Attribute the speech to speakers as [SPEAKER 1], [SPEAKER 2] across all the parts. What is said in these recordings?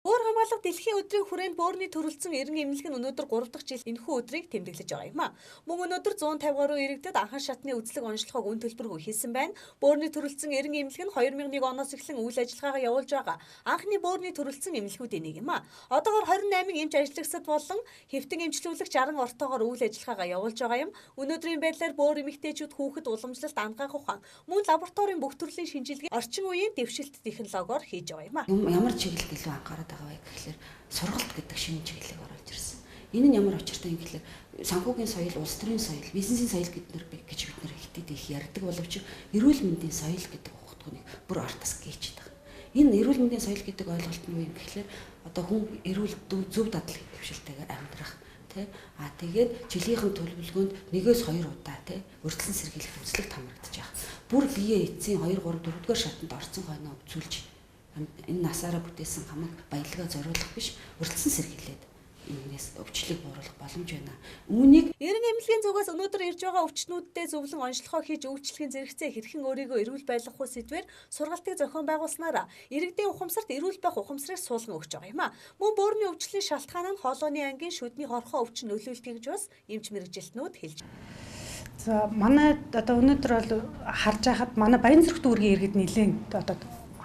[SPEAKER 1] Өөр хамгаалалт дэлхийн өдрийн хүрээнд бөөрийн төрөлцсөн эрен эмнэлэг нь өнөөдөр 3 дахь жил энэхүү өдрийг тэмдэглэж байгаа юм а. Мөн өнөөдөр 150 гаруй иргэдэд анхан шатны үзлэг онцлогоог үн төлбөргүй хийсэн байна. Бөөрийн төрөлцсөн эрен эмнэлэг нь 2001 оноос эхлэн үйл ажиллагаагаа явуулж байгаа анхны бөөрийн төрөлцсөн эмнэлгүүдийн нэг юм а. Одоогоор 28 эмч ажиллагчид болон хэвтэн эмчлүүлэгч 60 ортоогоор үйл ажиллагаагаа явуулж байгаа юм. Өнөөдрийн байдлаар бөөр эмэгтэйчүүд хүүхэд уламжлалт ангаах ухаан мөн лабораторийн бүх төрлийн шинжилгээ орчин үеийн дэвшилт технологиор хийж байгаа юм а.
[SPEAKER 2] Ямар чиглэл илүү анхаарал байгаа вэ гэхэлэр сургалт гэдэг шинэ чиглэлийг оруулж ирсэн. Энэ нь ямар учиртай юм гэхэлэр санхүүгийн соёл, улс төрийн соёл, бизнесийн соёл гэж бид нэр хитэд их ярьдаг боловч эрүүл мэндийн соёл гэдэг утгыг бүр артас гээчээд байгаа. Энэ эрүүл мэндийн соёл гэдэг ойлголт нь юу юм гэхэлэр одоо хүн эрүүл зөв дадлаг дэвшилтэйгээр амьдрах тэгээд жилийнхэн төлөвлөгөөнд 1-2 удаа урьдчилан сэргийлэх үзлэгт хамрагдаж байгаа. Бүр бие эцсийн 2 3 4-р шатанд орсон хойноо үзүүлж энэ насаараа бүтээсэн хамаг баялгаа зориулах биш урьдчилан сэргийлээд энэс өвчлөг бууруулах боломж байна. Үүнийг
[SPEAKER 1] эрен эмнэлгийн зүгээс өнөөдөр ирж байгаа өвчтнүүдтэй зөвлөн онцлогоо хийж үйлчлэгийн зэрэгцээ хэрхэн өөрийгөө эрүүл байлгах вэ сэдвээр сургалтыг зохион байгуулснараа иргэдийн ухамсарт эрүүл байх ухамсарыг суулган өгч байгаа юм а. Мөн бөөрийн өвчлөлийн шалтгаан нь хоолойны ангийн шүдний хорхоо өвчин нөлөөлтийг гэж бас эмч мэргэжилтнүүд хэлж байна.
[SPEAKER 3] За манай одоо өнөөдөр бол харж байхад манай Баянзүрх дүүргийн иргэд нэлээд одоо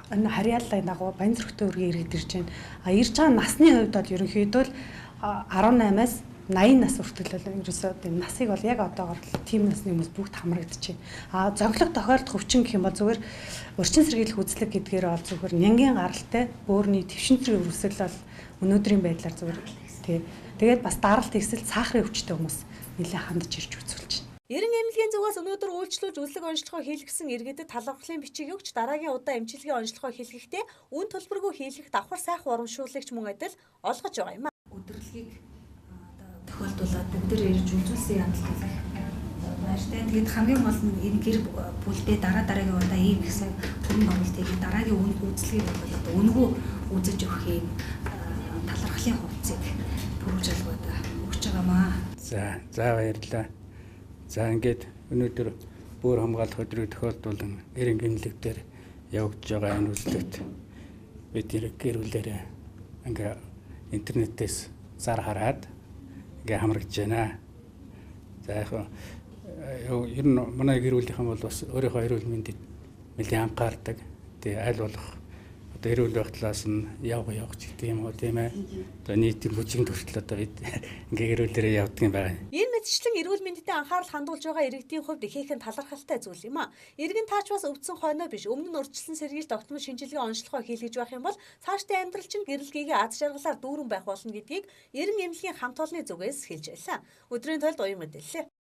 [SPEAKER 3] энэ харьяаллын дагуу Баянзүрх дүүргийн иргэд ирж байна. Ирж байгаа насны хувьд бол ерөнхийдөө 18-аас 80 нас хүртэл ерөөсөө энэ насыг бол яг одоогоор тийм насны хүмүүс бүгд хамрагдаж байна. Зоглох тохиолдох өвчин гэх юм бол зүгээр урьдчилан сэргийлэх үзлэг гэдгээр бол зүгээр нянгийн гаралтай бөөрийн твшин зэрэг өрөвсөл бол өнөөдрийн байдлаар зүгээр тэгээд бас даралт ихсэл сахарын өвчтэй хүмүүс нэлээд хандж ирж үзүүлж байна.
[SPEAKER 1] Эрен эмнэлгийн зүгээс өнөөдөр үйлчлүүлж үзлэг онцлогоо хийлгэсэн иргэдэд талархлын бичиг өгч дараагийн удаа эмчилгээ онцлогоо хийлгэхдээ үн төлбөргүй хийлгэх давхар сайхан урамшууллагч мөн адил олгож байгаа юм а.
[SPEAKER 2] Өдөрлөгийг тохиолдуулаад бүгдээр ирж үзүүлсэн юм л баяртай. Тэгээд хамгийн гол нь энэ гэр бүлдээ дараагийн удаа ийм гэсэн хөрөнгө оруулалт хийгээд дараагийн үйлчлэгийг бол одоо үнэгүй үзэж өгөх юм талархлын хувцсыг бүрүүлжүүлгээд өгч байгаамаа.
[SPEAKER 4] За баярлалаа. За ингээд өнөөдөр бөөр хамгаалах өдрийг тохиолдуулан эрен эмнэлэг дээр явагдаж байгаа энэ үзлэгт бид гэр бүлээрээ ингээ интернетээс зар хараад ингээ хамрагдж байна. За яг ер нь манай гэр бүлийнхэн бол бас өөрийнхөө эрүүл мэндэд нэлээд анхаардаг. Тэгээ аль болох одоо эрүүл байх талаас нь явах гэдэг юм уу тийм ээ. Одоо нийтийн бүжгийн төртөл одоо бид ингээ эрүүлээрээ явдаг юм байна.
[SPEAKER 1] Энэ мэтчлэн эрүүл мэндэд анхаарал хандуулж байгаа иргэдийн хувьд ихээхэн талархалтай зүйл юм а. Иргэн таач бас өвдсөн хойноо биш өмнө нь урьдчилан сэргийлт тогтмол шинжилгээ онцлогоо хийлгэж байх юм бол цаашдаа амьдрал чинь гэрэл гээгээ аз жаргалаар дүүрэн байх болно гэдгийг эрен эмнэлгийн хамт олонны зүгээс хэлж байлаа. Өдрийн тойлд уян мэдээллээ.